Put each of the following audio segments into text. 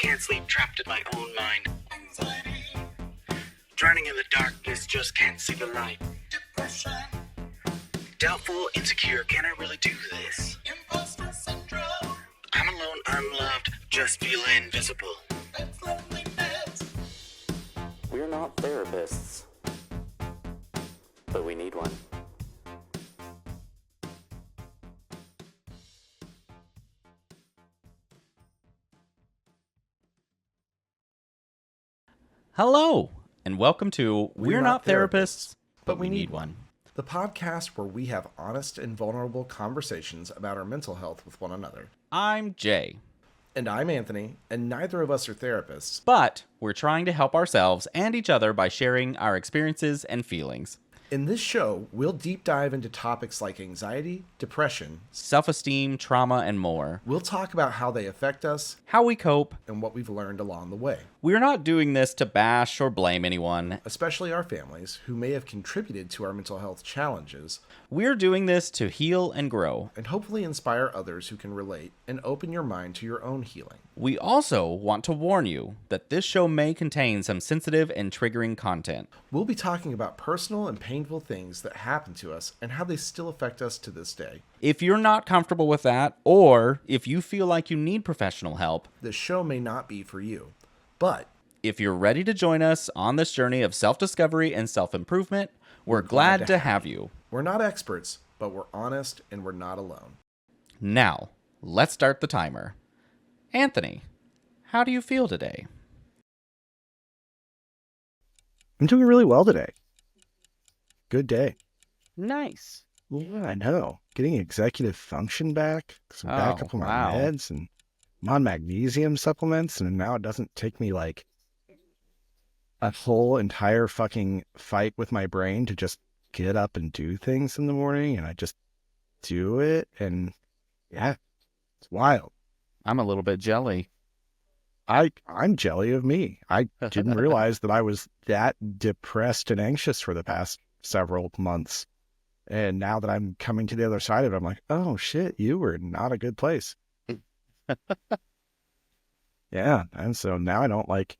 can't sleep, trapped in my own mind. Anxiety. Drowning in the darkness, just can't see the light. Depression. Doubtful, insecure, can I really do this? Imposter syndrome. I'm alone, unloved, just feel invisible. That's loneliness. We're not therapists, but we need one. Hello, and welcome to We're Not Therapists, but we need one. The podcast where we have honest and vulnerable conversations about our mental health with one another. I'm Jay, And I'm Anthony, and neither of us are therapists. but we're trying to help ourselves and each other by sharing our experiences and feelings. In this show, we'll deep dive into topics like anxiety, depression, Self-esteem, trauma, and more. we'll talk about how they affect us, How we cope. and what we've learned along the way. We're not doing this to bash or blame anyone. Especially our families, who may have contributed to our mental health challenges, We're doing this to heal and grow. and hopefully inspire others who can relate and open your mind to your own healing. We also want to warn you that this show may contain some sensitive and triggering content. We'll be talking about personal and painful things that happen to us and how they still affect us to this day. If you're not comfortable with that, or if you feel like you need professional help, This show may not be for you, but if you're ready to join us on this journey of self-discovery and self-improvement, we're glad to have you. we're not experts, but we're honest and we're not alone. Now, let's start the timer. Anthony, how do you feel today? I'm doing really well today. Good day. Nice. Yeah, I know. Getting executive function back. 'Cause I'm back up on my meds, and I'm on magnesium supplements, and now it doesn't take me like a whole entire fucking fight with my brain to just get up and do things in the morning, and I just do it, and yeah, it's wild. I'm a little bit jelly. I'm jelly of me. I didn't realize that I was that depressed and anxious for the past several months. And now that I'm coming to the other side of it, I'm like, oh shit, you were not a good place. Yeah. And so now I don't like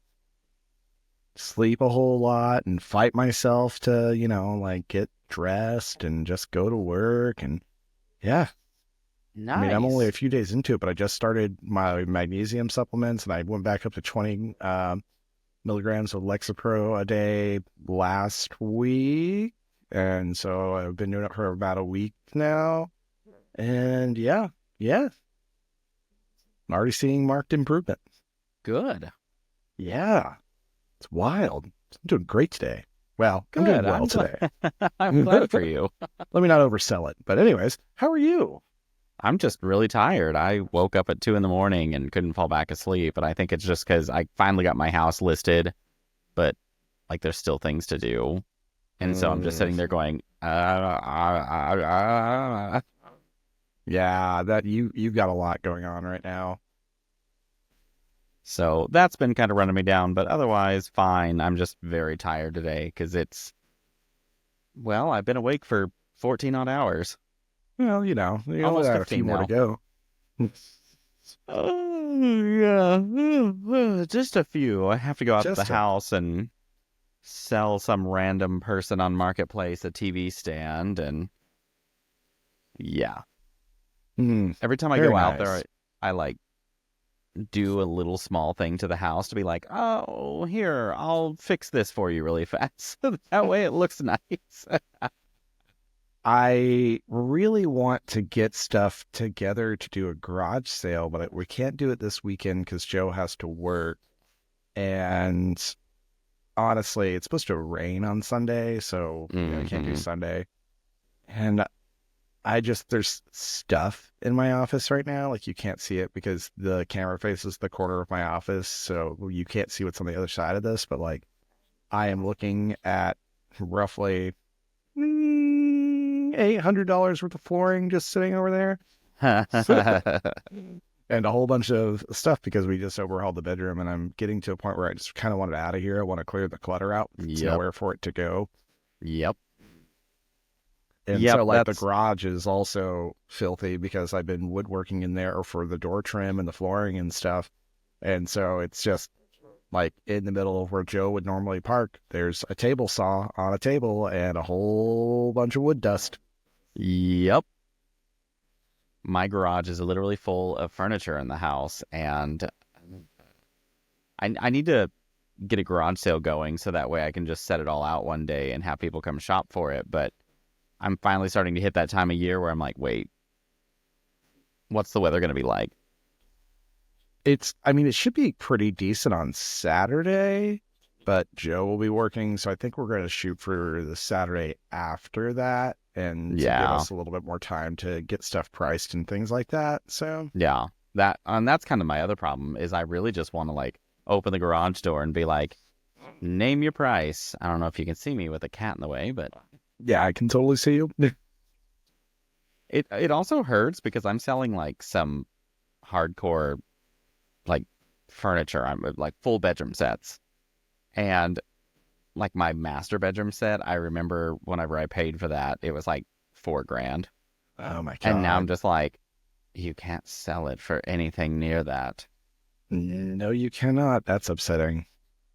sleep a whole lot and fight myself to, like get dressed and just go to work. And yeah. Nice. I mean, I'm only a few days into it, but I just started my magnesium supplements and I went back up to 20 milligrams of Lexapro a day last week. And so I've been doing it for about a week now. And yeah. I'm already seeing marked improvement. Good. Yeah. It's wild. I'm doing great today. Well, I'm doing well today. I'm glad for you. Let me not oversell it. But anyways, how are you? I'm just really tired. I woke up at 2 a.m. and couldn't fall back asleep. And I think it's just because I finally got my house listed, but like there's still things to do. And so I'm just sitting there going, Yeah, that you've got a lot going on right now. So that's been kind of running me down, but otherwise fine. I'm just very tired today because I've been awake for 14 odd hours. Well, you only Almost got a 15 few more now. to go. Yeah, just a few. I have to go out to the Just a- house and sell some random person on Marketplace a TV stand, and yeah. Every time I Very go out nice. there, I like do a little small thing to the house to be like, oh, here, I'll fix this for you really fast. So that way it looks nice. I really want to get stuff together to do a garage sale, but we can't do it this weekend because Joe has to work. And honestly, it's supposed to rain on Sunday, so I can't do Sunday. And there's stuff in my office right now. Like you can't see it because the camera faces the corner of my office, so you can't see what's on the other side of this. But like, I am looking at roughly $800 worth of flooring just sitting over there. And a whole bunch of stuff because we just overhauled the bedroom, and I'm getting to a point where I just kind of want it out of here. I want to clear the clutter out. There's nowhere for it to go. Yep. And so like the garage is also filthy because I've been woodworking in there for the door trim and the flooring and stuff. And so it's just like in the middle of where Joe would normally park, there's a table saw on a table and a whole bunch of wood dust. Yep. My garage is literally full of furniture in the house, and I need to get a garage sale going so that way I can just set it all out one day and have people come shop for it. But I'm finally starting to hit that time of year where I'm like, wait, what's the weather going to be like? I mean, it should be pretty decent on Saturday, but Joe will be working. So I think we're going to shoot for the Saturday after that and to give Yeah. us a little bit more time to get stuff priced and things like that. So Yeah. That's kind of my other problem is I really just want to like open the garage door and be like, name your price. I don't know if you can see me with a cat in the way, but yeah, I can totally see you. it also hurts because I'm selling like some hardcore like furniture. I'm like full bedroom sets. And like my master bedroom set, I remember whenever I paid for that, it was like $4,000. Oh my God. And now I'm just like, you can't sell it for anything near that. No, you cannot. That's upsetting.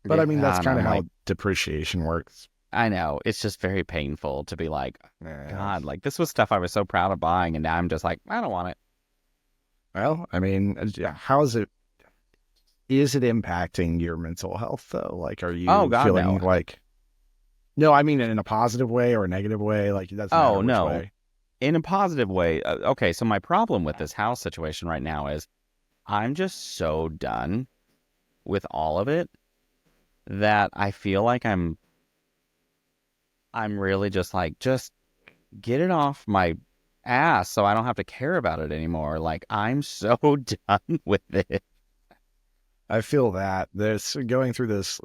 But I mean, that's kind of how depreciation works. I know. It's just very painful to be like, Yeah. God, like this was stuff I was so proud of buying. And now I'm just like, I don't want it. Well, I mean, how is it? Is it impacting your mental health though? Like, are you Oh, God, feeling no. like? No, I mean in a positive way or a negative way. Like, it doesn't matter which no. way. In a positive way. Okay, so my problem with this house situation right now is I'm just so done with all of it that I feel like I'm really just like, just get it off my ass so I don't have to care about it anymore. Like, I'm so done with it. I feel that there's going through this,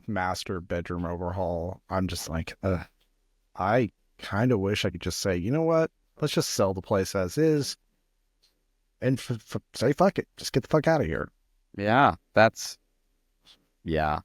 master bedroom overhaul. I'm just like, I kind of wish I could just say, you know what? Let's just sell the place as is and say, fuck it. Just get the fuck out of here. Yeah, yeah.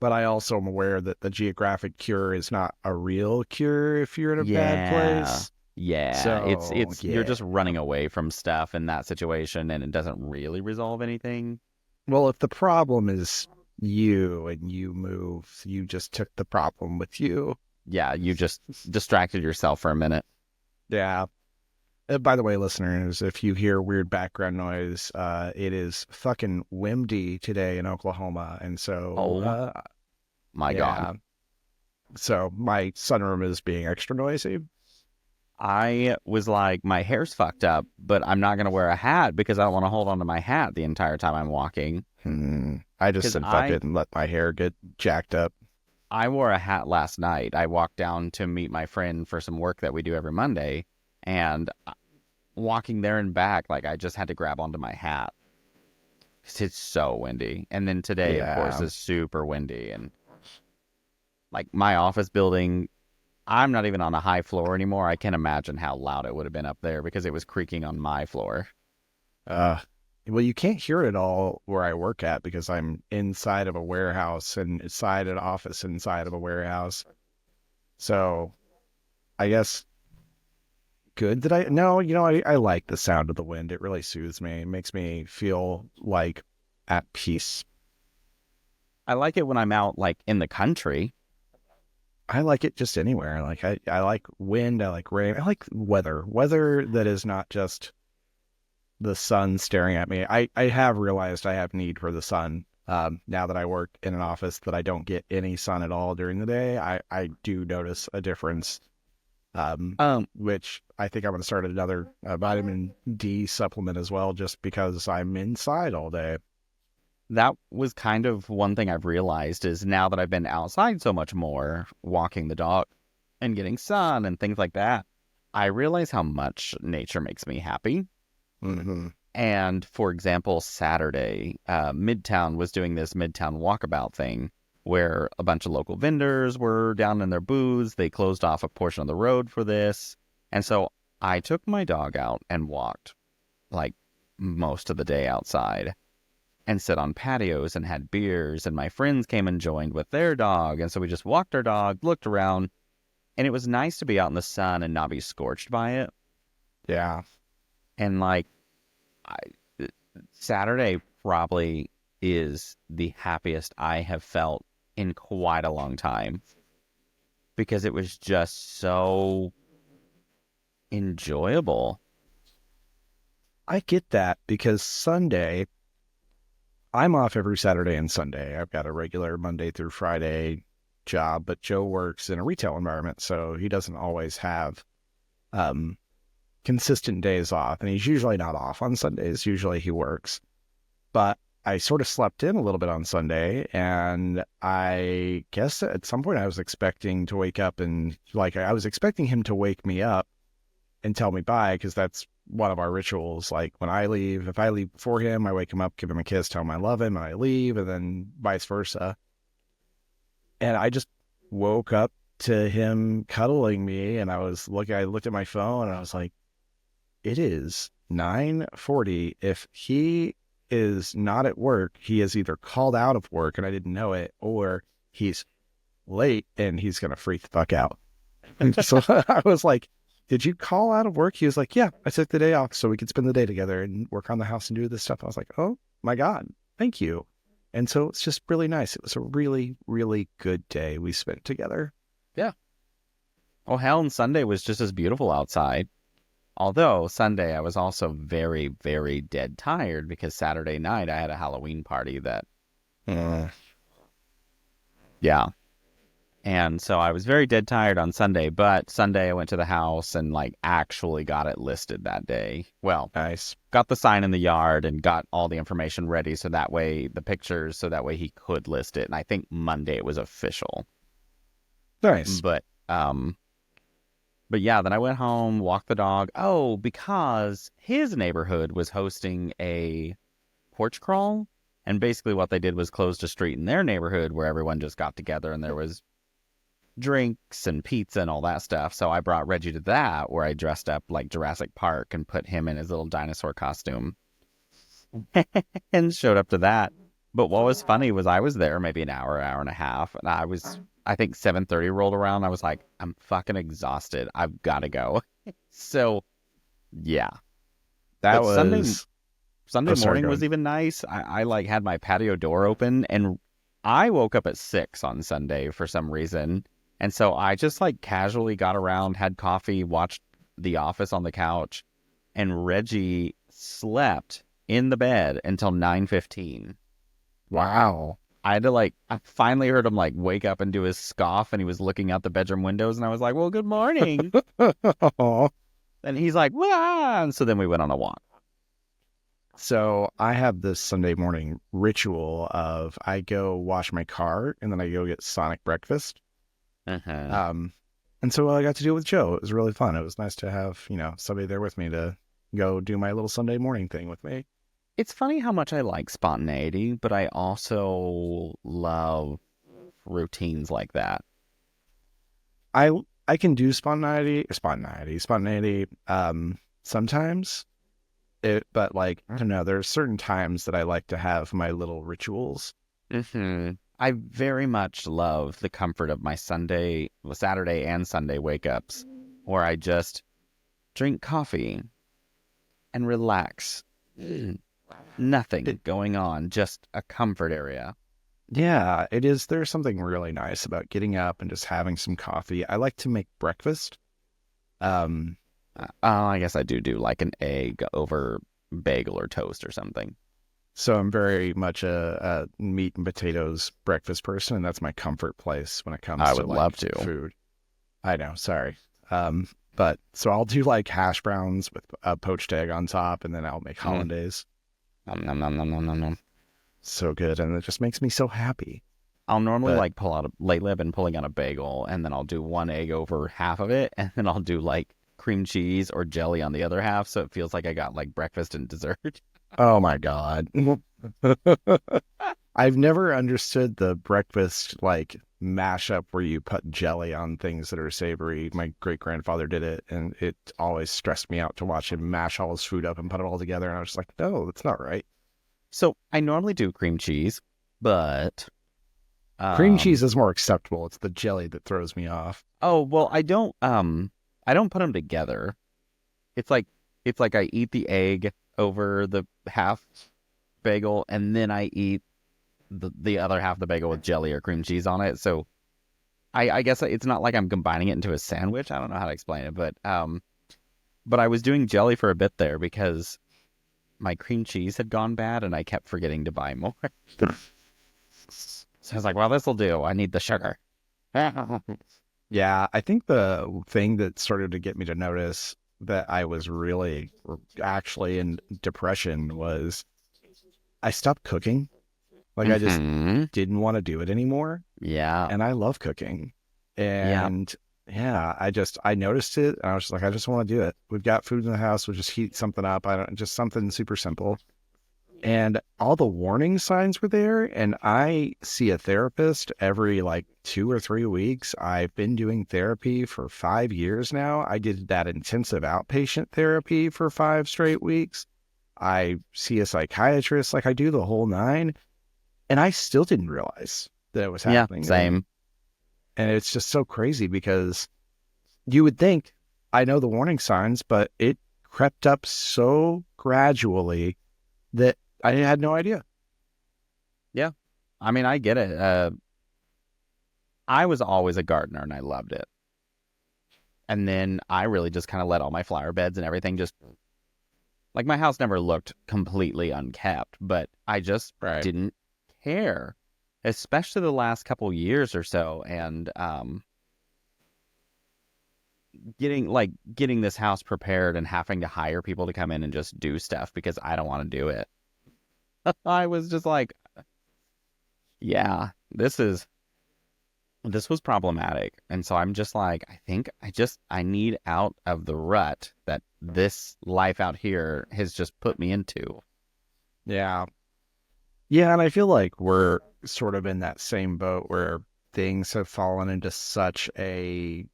But I also am aware that the geographic cure is not a real cure if you're in a bad place. Yeah, So, it's you're just running away from stuff in that situation and it doesn't really resolve anything. Well, if the problem is you and you move, you just took the problem with you. Yeah, you just distracted yourself for a minute. Yeah. By the way, listeners, if you hear weird background noise, it is fucking windy today in Oklahoma. And so, My God. So my sunroom is being extra noisy. I was like, my hair's fucked up, but I'm not going to wear a hat because I don't want to hold on to my hat the entire time I'm walking. I just said fuck it and let my hair get jacked up. I wore a hat last night. I walked down to meet my friend for some work that we do every Monday, and walking there and back, like I just had to grab onto my hat because it's so windy. And then today, of course, is super windy. And like my office building, I'm not even on a high floor anymore. I can't imagine how loud it would have been up there because it was creaking on my floor. Well, you can't hear it all where I work at because I'm inside of a warehouse and inside an office inside of a warehouse. So I guess good that I like the sound of the wind. It really soothes me. It makes me feel like at peace. I like it when I'm out like in the country. I like it just anywhere. Like I like wind. I like rain. I like weather that is not just the sun staring at me. I have realized I have need for the sun. Now that I work in an office that I don't get any sun at all during the day, I do notice a difference. Which I think I'm going to start another vitamin D supplement as well, just because I'm inside all day. That was kind of one thing I've realized is now that I've been outside so much more, walking the dog and getting sun and things like that, I realize how much nature makes me happy. Mm-hmm. And for example, Saturday, Midtown was doing this Midtown walkabout thing where a bunch of local vendors were down in their booths. They closed off a portion of the road for this. And so I took my dog out and walked like most of the day outside and sat on patios and had beers. And my friends came and joined with their dog. And so we just walked our dog, looked around, and it was nice to be out in the sun and not be scorched by it. Yeah. And like Saturday probably is the happiest I have felt in quite a long time, because it was just so enjoyable. I get that because Sunday, I'm off every Saturday and Sunday. I've got a regular Monday through Friday job, but Joe works in a retail environment, so he doesn't always have um, consistent days off, and he's usually not off on Sundays. Usually he works. But I sort of slept in a little bit on Sunday, and I guess at some point I was expecting to wake up and I was expecting him to wake me up and tell me bye, because that's one of our rituals. Like when I leave, if I leave before him, I wake him up, give him a kiss, tell him I love him, and I leave, and then vice versa. And I just woke up to him cuddling me, and I looked at my phone, and I was like, it is 9:40. If he is not at work, he is either called out of work and I didn't know it, or he's late and he's going to freak the fuck out. And so I was like, did you call out of work? He was like, yeah, I took the day off so we could spend the day together and work on the house and do this stuff. I was like, oh my God, thank you. And so it's just really nice. It was a really, really good day we spent together. Yeah. Oh, hell, and Sunday was just as beautiful outside. Although Sunday I was also very, very dead tired because Saturday night I had a Halloween party that, yeah. And so I was very dead tired on Sunday, but Sunday I went to the house and actually got it listed that day. Well, Nice. got the sign in the yard and got all the information ready so that way, the pictures, so that way he could list it. And I think Monday it was official. Nice. But yeah, then I went home, walked the dog. Oh, because his neighborhood was hosting a porch crawl. And basically what they did was closed a street in their neighborhood where everyone just got together and there was drinks and pizza and all that stuff. So I brought Reggie to that, where I dressed up like Jurassic Park and put him in his little dinosaur costume and showed up to that. But what was funny was I was there maybe an hour and a half, and I think 7:30 rolled around. I was like, I'm fucking exhausted. I've got to go. So, yeah. That But was Sunday Oh, sorry, morning go was ahead. even nice. I had my patio door open, and I woke up at 6 on Sunday for some reason. And so I just casually got around, had coffee, watched The Office on the couch, and Reggie slept in the bed until 9:15. Wow. I had to I finally heard him wake up and do his scoff, and he was looking out the bedroom windows, and I was like, well, good morning. And he's like, wah! And so then we went on a walk. So I have this Sunday morning ritual of I go wash my car and then I go get Sonic breakfast. Uh-huh. And so I got to do it with Joe. It was really fun. It was nice to have, somebody there with me to go do my little Sunday morning thing with me. It's funny how much I like spontaneity, but I also love routines like that. I can do spontaneity, sometimes. But I don't know, there are certain times that I like to have my little rituals. Mm-hmm. I very much love the comfort of my Saturday and Sunday wake-ups, where I just drink coffee and relax. Nothing going on, just a comfort area. Yeah, it is. There's something really nice about getting up and just having some coffee. I like to make breakfast. I guess I do an egg over bagel or toast or something. So I'm very much a meat and potatoes breakfast person, and that's my comfort place when it comes I to would love to. food. I know, sorry. But so I'll do hash browns with a poached egg on top, and then I'll make hollandaise. Nom, nom, nom, nom, nom, nom, nom. So good, and it just makes me so happy. I'll normally But- pull out lately I've been pulling out a bagel, and then I'll do one egg over half of it, and then I'll do cream cheese or jelly on the other half, so it feels like I got breakfast and dessert. Oh my God. I've never understood the breakfast mashup where you put jelly on things that are savory. My great grandfather did it, and it always stressed me out to watch him mash all his food up and put it all together. And I was just like, no, that's not right. So I normally do cream cheese, but Cream cheese is more acceptable. It's the jelly that throws me off. Oh well, I don't put them together. It's like I eat the egg over the half bagel, and then I eat the other half of the bagel with jelly or cream cheese on it. So I guess it's not like I'm combining it into a sandwich. I don't know how to explain it, but I was doing jelly for a bit there because my cream cheese had gone bad and I kept forgetting to buy more. So I was like, well, this will do. I need the sugar. Yeah, I think the thing that started to get me to notice that I was really actually in depression was I stopped cooking. Like I just Mhm. didn't want to do it anymore. Yeah. And I love cooking. And yeah, I noticed it and I was just like, I just want to do it. We've got food in the house. We'll just heat something up. Just something super simple. And all the warning signs were there. And I see a therapist every like 2 or 3 weeks. I've been doing therapy for 5 years now. I did that intensive outpatient therapy for 5 straight weeks. I see a psychiatrist, like I do the whole nine. And I still didn't realize that it was Yeah, happening. same. And it's just so crazy because you would think I know the warning signs, but it crept up so gradually that I had no idea. Yeah. I mean, I get it. I was always a gardener and I loved it. And then I really just kind of let all my flower beds and everything just, like, my house never looked completely unkept, but I just didn't care, especially the last couple years or so. And getting this house prepared and having to hire people to come in and just do stuff because I don't want to do it. I was just like, yeah, this was problematic. And so I'm just like, I think I need out of the rut that this life out here has just put me into. Yeah. Yeah. And I feel like we're sort of in that same boat where things have fallen into such a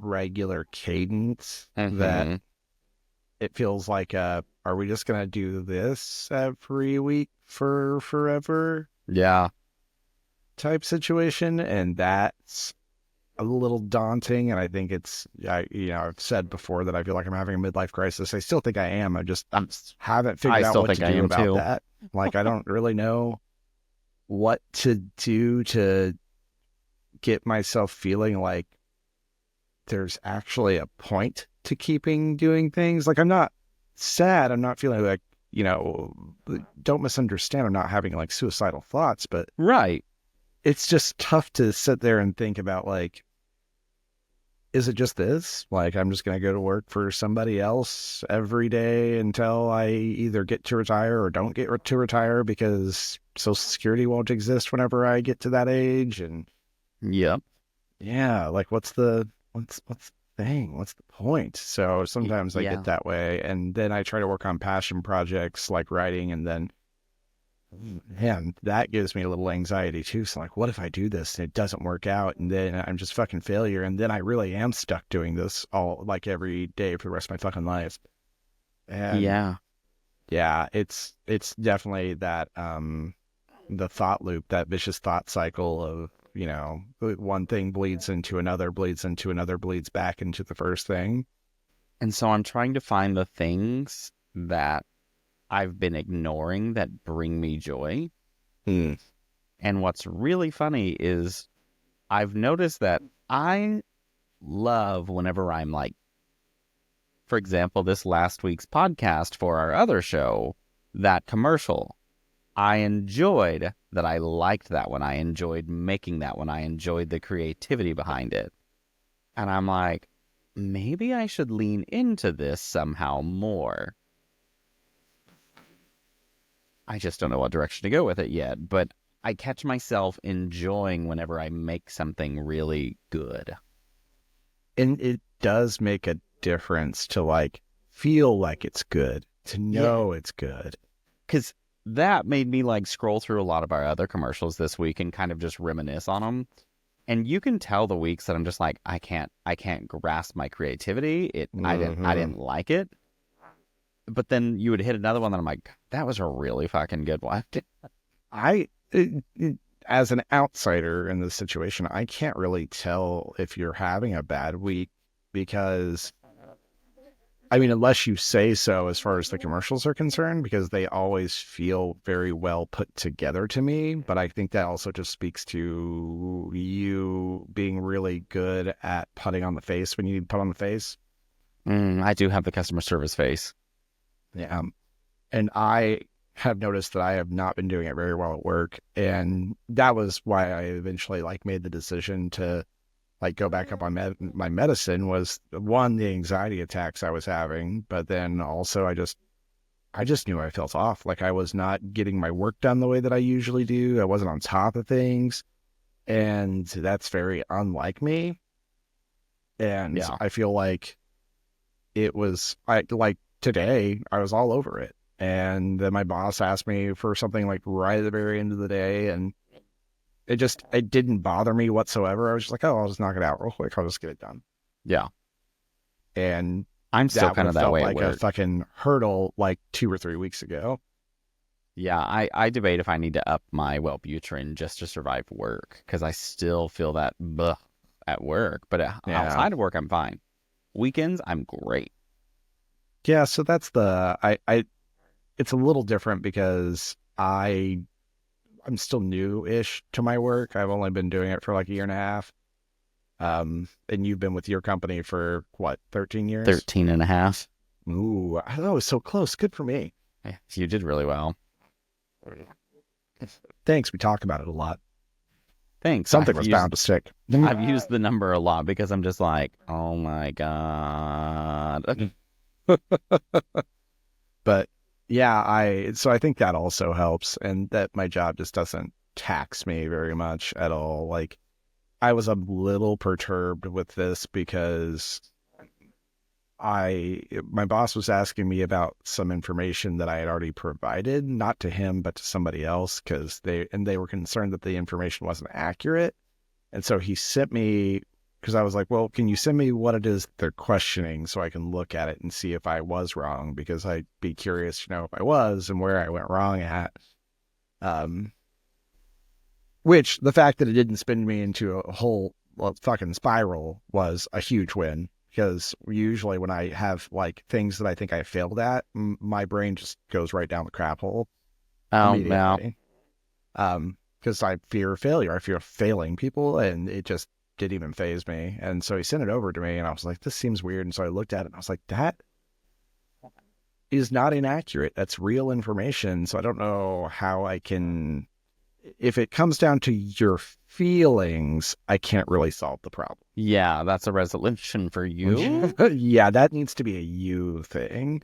regular cadence that it feels like, are we just going to do this every week for forever? Yeah. Type situation. And that's a little daunting. And I think I've said before that I feel like I'm having a midlife crisis. I still think I am. I haven't figured out what to do about that. Like, I don't really know what to do to get myself feeling like there's actually a point to keeping doing things. Like, I'm not sad. I'm not feeling like, don't misunderstand. I'm not having like suicidal thoughts, but right. It's just tough to sit there and think about, like, is it just this? Like, I'm just going to go to work for somebody else every day until I either get to retire or don't get to retire because Social Security won't exist whenever I get to that age. And yep. Yeah, like what's the thing? What's the point? So sometimes I get that way, and then I try to work on passion projects like writing, and then man, that gives me a little anxiety too. So like, what if I do this and it doesn't work out, and then I'm just fucking failure, and then I really am stuck doing this all like every day for the rest of my fucking life. And yeah, it's definitely that the thought loop, that vicious thought cycle of, one thing bleeds into another, bleeds into another, bleeds back into the first thing. And so I'm trying to find the things that I've been ignoring that bring me joy. And what's really funny is I've noticed that I love whenever I'm like, for example, this last week's podcast for our other show, that commercial. I enjoyed that. I liked that one. I enjoyed making that one. I enjoyed the creativity behind it. And I'm like, maybe I should lean into this somehow more. I just don't know what direction to go with it yet, but I catch myself enjoying whenever I make something really good. And it does make a difference to like feel like it's good, to know it's good. Because that made me like scroll through a lot of our other commercials this week and kind of just reminisce on them. And you can tell the weeks that I'm just like, I can't grasp my creativity. I didn't like it. But then you would hit another one that I'm like, that was a really fucking good one. As an outsider in this situation, I can't really tell if you're having a bad week because I mean, unless you say so as far as the commercials are concerned, because they always feel very well put together to me. But I think that also just speaks to you being really good at putting on the face when you need to put on the face. I do have the customer service face. Yeah. And I have noticed that I have not been doing it very well at work. And that was why I eventually like made the decision to like go back up on my medicine. Was one, the anxiety attacks I was having, but then also I just knew I felt off. Like I was not getting my work done the way that I usually do. I wasn't on top of things. And that's very unlike me. And Yeah. I feel like like today I was all over it. And then my boss asked me for something like right at the very end of the day. And it didn't bother me whatsoever. I was just like, oh, I'll just knock it out real quick. I'll just get it done. Yeah. And I'm still that kind would of have that felt way at like a work. fucking hurdle like 2 or 3 weeks ago. Yeah, I debate if I need to up my Wellbutrin just to survive work because I still feel that bleh at work. But Yeah. outside of work, I'm fine. Weekends, I'm great. Yeah, so that's it's a little different because I'm still new-ish to my work. I've only been doing it for like a year and a half. And you've been with your company for what, 13 years? 13 and a half. Ooh, I thought it was so close. Good for me. Yeah, you did really well. Thanks. We talk about it a lot. Thanks. Something was bound to stick. I've used the number a lot because I'm just like, oh my God. But yeah, so I think that also helps, and that my job just doesn't tax me very much at all. Like I was a little perturbed with this because my boss was asking me about some information that I had already provided, not to him, but to somebody else, because they were concerned that the information wasn't accurate. And so he sent me, because I was like, well, can you send me what it is they're questioning so I can look at it and see if I was wrong? Because I'd be curious to know if I was and where I went wrong at. Which the fact that it didn't spin me into a whole fucking spiral was a huge win. Because usually when I have like things that I think I failed at, my brain just goes right down the crap hole Oh, no. immediately. Because I fear failure. I fear failing people, and it just didn't even faze me. And so he sent it over to me, and I was like, this seems weird. And so I looked at it, and I was like, that is not inaccurate. That's real information. So I don't know how I can... If it comes down to your feelings, I can't really solve the problem. Yeah, that's a resolution for you. Yeah, that needs to be a you thing.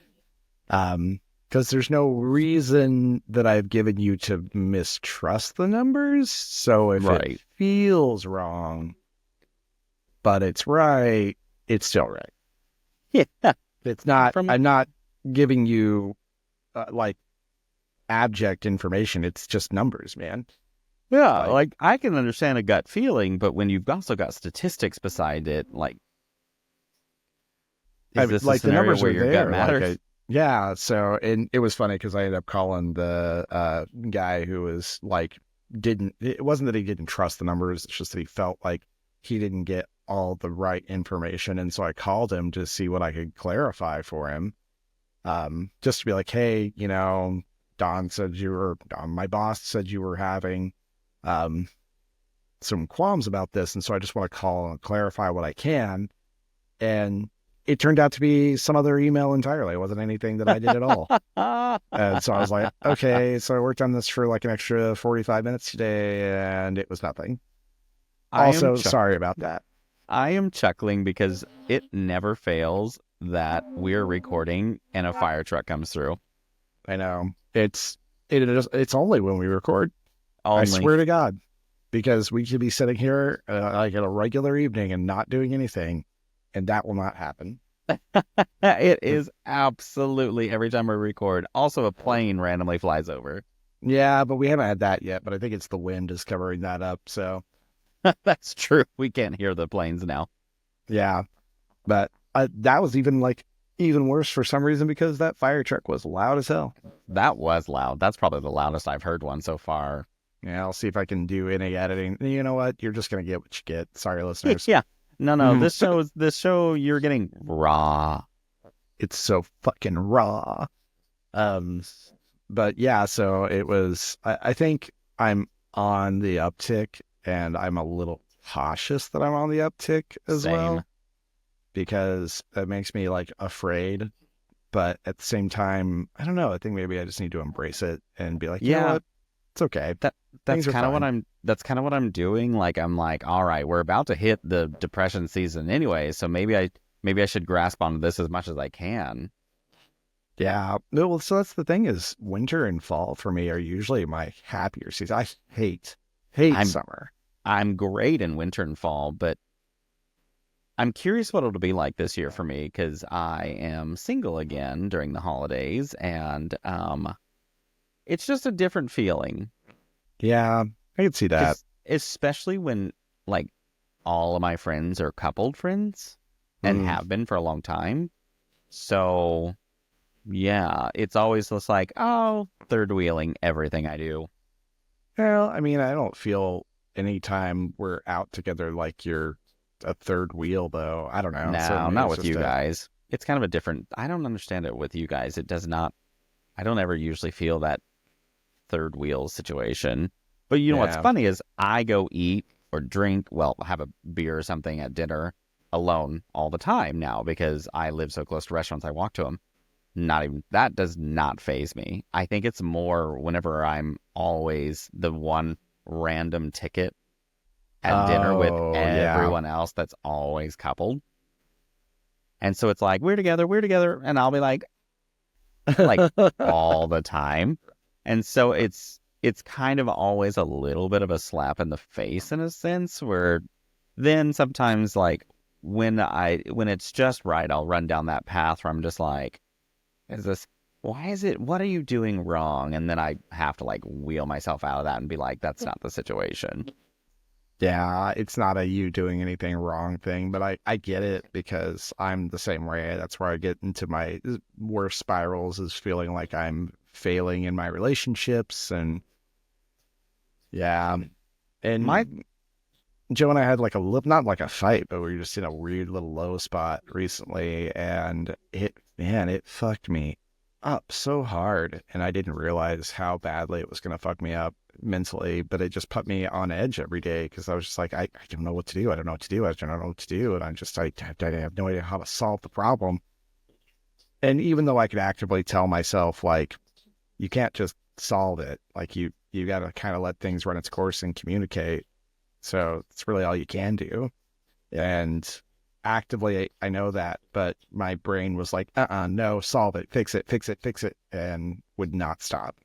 Because there's no reason that I've given you to mistrust the numbers. So if it feels wrong, but it's right, it's still right. Yeah. It's not, I'm not giving you like abject information. It's just numbers, man. Yeah, like I can understand a gut feeling, but when you've also got statistics beside it, like, is this like a scenario the numbers where are your there, gut matters? like yeah. So, and it was funny because I ended up calling the guy who was like, it wasn't that he didn't trust the numbers. It's just that he felt like he didn't get all the right information. And so I called him to see what I could clarify for him. Just to be like, hey, you know, my boss said you were having some qualms about this. And so I just want to call and clarify what I can. And it turned out to be some other email entirely. It wasn't anything that I did at all. And so I was like, okay, so I worked on this for like an extra 45 minutes today, and it was nothing. Also, sorry about that. I am chuckling because it never fails that we're recording and a fire truck comes through. I know. It's only when we record. Only. I swear to God. Because we could be sitting here like at a regular evening and not doing anything, and that will not happen. It is absolutely every time we record. Also, a plane randomly flies over. Yeah, but we haven't had that yet. But I think it's the wind is covering that up. So that's true. We can't hear the planes now. Yeah, but that was even worse for some reason because that fire truck was loud as hell. That was loud. That's probably the loudest I've heard one so far. Yeah, I'll see if I can do any editing. You know what? You're just gonna get what you get. Sorry, listeners. Yeah. No. This show, you're getting raw. it's so fucking raw. Um, but yeah, so it was, I think I'm on the uptick, and I'm a little cautious that I'm on the uptick as Same. well, because that makes me like afraid. But at the same time, I don't know. I think maybe I just need to embrace it and be like, you know Yeah, what? It's okay. that Things are fine. that's kind of what I'm doing. Like I'm like, all right, we're about to hit the depression season anyway, so maybe I should grasp onto this as much as I can. Yeah. No, well, so that's the thing is winter and fall for me are usually my happier season. I hate I'm summer. I'm great in winter and fall, but I'm curious what it'll be like this year for me because I am single again during the holidays, and it's just a different feeling. Yeah, I can see that. Especially when like all of my friends are coupled friends and Mm. have been for a long time. So yeah, it's always just like, oh, third wheeling everything I do. Well, I mean, I don't feel anytime we're out together like you're a third wheel, though. I don't know. So No, maybe not it's with just you a, guys. It's kind of a different, I don't understand it with you guys. It does not, I don't ever usually feel that third wheel situation. But you know what's yeah. funny is I go eat or drink, well, have a beer or something at dinner alone all the time now because I live so close to restaurants. I walk to them. Not even that does not faze me. I think it's more whenever I'm always the one random ticket at dinner with Oh, yeah. everyone else that's always coupled. And so it's like, we're together. And I'll be like all the time. And so it's kind of always a little bit of a slap in the face in a sense where then sometimes like when it's just right, I'll run down that path where I'm just like, is this why is it what are you doing wrong? And then I have to like wheel myself out of that and be like, that's not the situation. Yeah, it's not a you doing anything wrong thing, but I get it because I'm the same way. That's where I get into my worst spirals is feeling like I'm failing in my relationships. And yeah. My And Joe and I had like a little, not like a fight, but we were just in a weird little low spot recently, and it fucked me up so hard, and I didn't realize how badly it was going to fuck me up mentally, but it just put me on edge every day because I was just like, I don't know what to do. I don't know what to do. I don't know what to do. And I have no idea how to solve the problem. And even though I could actively tell myself, like, you can't just solve it, like you got to kind of let things run its course and communicate. So it's really all you can do. And actively, I know that, but my brain was like, no, solve it, fix it, and would not stop.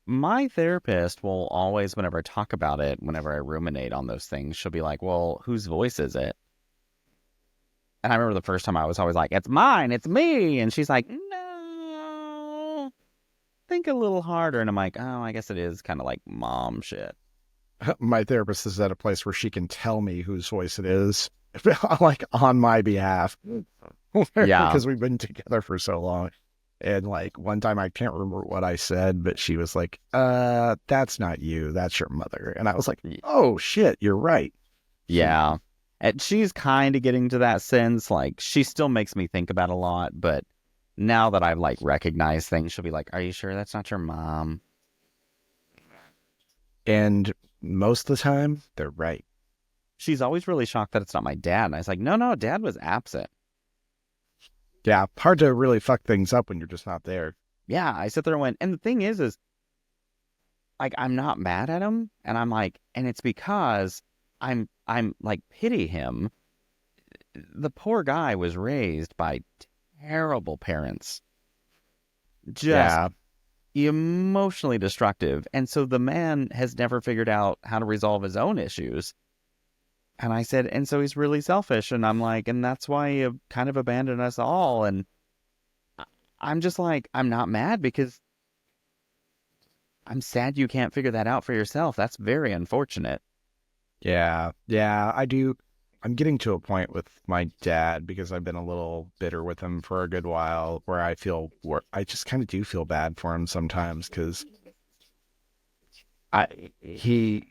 my therapist will always, whenever I talk about it, whenever I ruminate on those things, she'll be like, well, whose voice is it? And I remember the first time I was always like, it's mine, it's me. And she's like, no, think a little harder. And I'm like, oh, I guess it is kind of like mom shit. My therapist is at a place where she can tell me whose voice it is, like on my behalf, Yeah. because we've been together for so long. And like one time, I can't remember what I said, but she was like, that's not you, that's your mother. And I was like, oh shit, you're right. Yeah. And she's kind of getting to that sense. Like, she still makes me think about a lot, but now that I've like recognized things, she'll be like, are you sure that's not your mom? And most of the time, they're right. She's always really shocked that it's not my dad. And I was like, no, dad was absent. Yeah, hard to really fuck things up when you're just not there. Yeah. I sit there and went, and the thing is like, I'm not mad at him. And I'm like, and it's because I'm like, pity him. The poor guy was raised by terrible parents, just Yeah. emotionally destructive. And so the man has never figured out how to resolve his own issues. And I said, and so he's really selfish. And I'm like, and that's why he kind of abandoned us all. And I'm just like, I'm not mad because I'm sad you can't figure that out for yourself. That's very unfortunate. Yeah. Yeah. I do. I'm getting to a point with my dad because I've been a little bitter with him for a good while where I just kind of do feel bad for him sometimes because he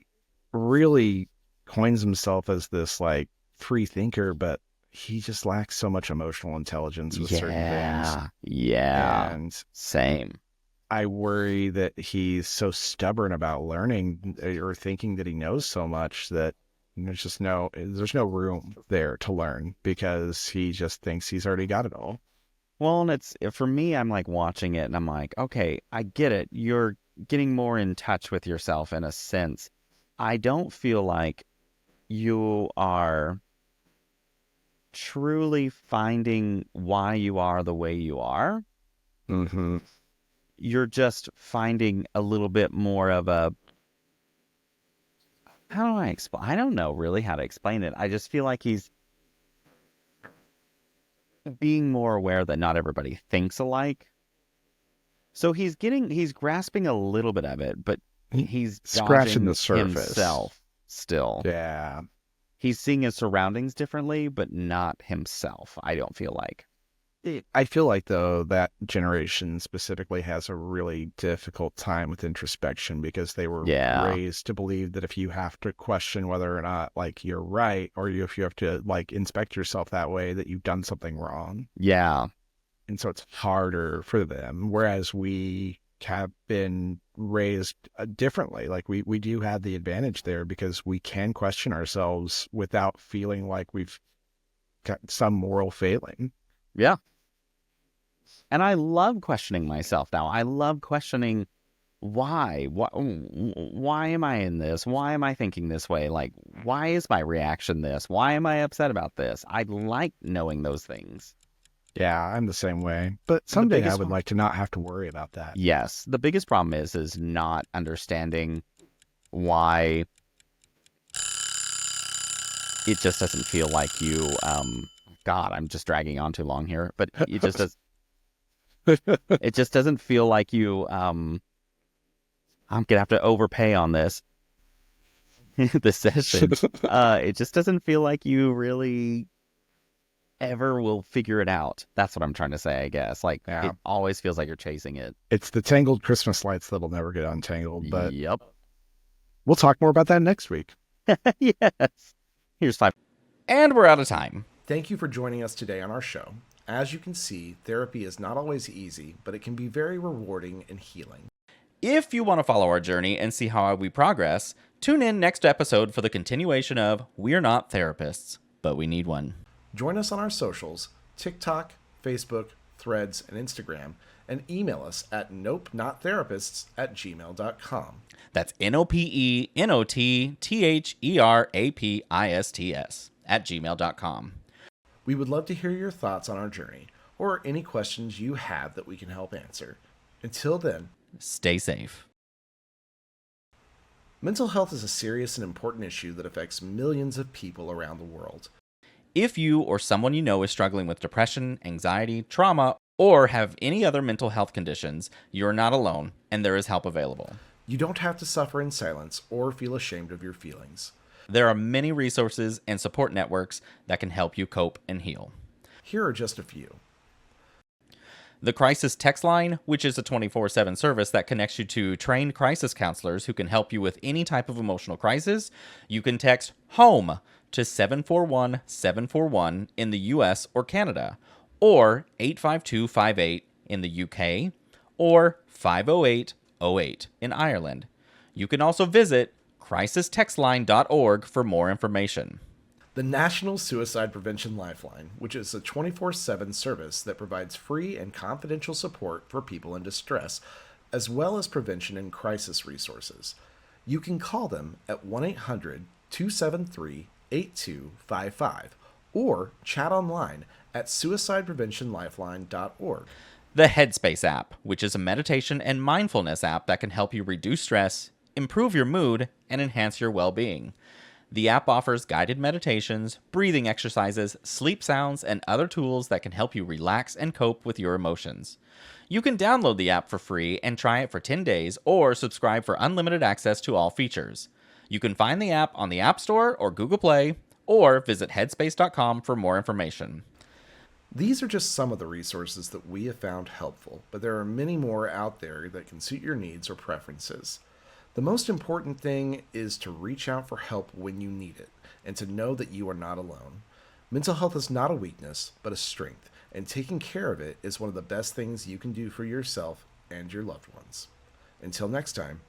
really coins himself as this like free thinker, but he just lacks so much emotional intelligence with certain things. Yeah. And Same. I worry that he's so stubborn about learning or thinking that he knows so much that there's no room there to learn because he just thinks he's already got it all. Well, and it's for me, I'm like watching it and I'm like, okay, I get it. You're getting more in touch with yourself in a sense. I don't feel like you are truly finding why you are the way you are. Mm-hmm. You're just finding a little bit more of a, how do I explain? I don't know really how to explain it. I just feel like he's being more aware that not everybody thinks alike. So he's grasping a little bit of it, but he's Scratching dodging the surface. himself still. Yeah. He's seeing his surroundings differently, but not himself, I don't feel like. I feel like, though, that generation specifically has a really difficult time with introspection because they were raised to believe that if you have to question whether or not, like, you're right, or if you have to, like, inspect yourself that way, that you've done something wrong. Yeah. And so it's harder for them, whereas we have been raised differently. Like, we do have the advantage there because we can question ourselves without feeling like we've got some moral failing. Yeah. And I love questioning myself now. I love questioning why. Why am I in this? Why am I thinking this way? Like, why is my reaction this? Why am I upset about this? I like knowing those things. Yeah, I'm the same way. But someday I would like to not have to worry about that. Yes. The biggest problem is not understanding why it just doesn't feel like you, God, I'm just dragging on too long here, but it just does. It just doesn't feel like you, I'm going to have to overpay on this, this session. It just doesn't feel like you really ever will figure it out. That's what I'm trying to say, I guess. Like, it always feels like you're chasing it. It's the tangled Christmas lights that'll never get untangled, but yep. We'll talk more about that next week. Yes. Here's 5. And we're out of time. Thank you for joining us today on our show. As you can see, therapy is not always easy, but it can be very rewarding and healing. If you want to follow our journey and see how we progress, tune in next episode for the continuation of We're Not Therapists, but We Need One. Join us on our socials, TikTok, Facebook, Threads, and Instagram, and email us at nopenotttherapists@gmail.com. That's NOPENOTTHERAPISTS We would love to hear your thoughts on our journey, or any questions you have that we can help answer. Until then, stay safe. Mental health is a serious and important issue that affects millions of people around the world. If you or someone you know is struggling with depression, anxiety, trauma, or have any other mental health conditions, you're not alone, and there is help available. You don't have to suffer in silence or feel ashamed of your feelings. There are many resources and support networks that can help you cope and heal. Here are just a few. The Crisis Text Line, which is a 24/7 service that connects you to trained crisis counselors who can help you with any type of emotional crisis. You can text HOME to 741-741 in the US or Canada, or 85258 in the UK, or 50808 in Ireland. You can also visit crisistextline.org for more information. The National Suicide Prevention Lifeline, which is a 24/7 service that provides free and confidential support for people in distress, as well as prevention and crisis resources. You can call them at 1-800-273-8255 or chat online at suicidepreventionlifeline.org. The Headspace app, which is a meditation and mindfulness app that can help you reduce stress, improve your mood, and enhance your well-being. The app offers guided meditations, breathing exercises, sleep sounds, and other tools that can help you relax and cope with your emotions. You can download the app for free and try it for 10 days or subscribe for unlimited access to all features. You can find the app on the App Store or Google Play, or visit headspace.com for more information. These are just some of the resources that we have found helpful, but there are many more out there that can suit your needs or preferences. The most important thing is to reach out for help when you need it, and to know that you are not alone. Mental health is not a weakness, but a strength, and taking care of it is one of the best things you can do for yourself and your loved ones. Until next time,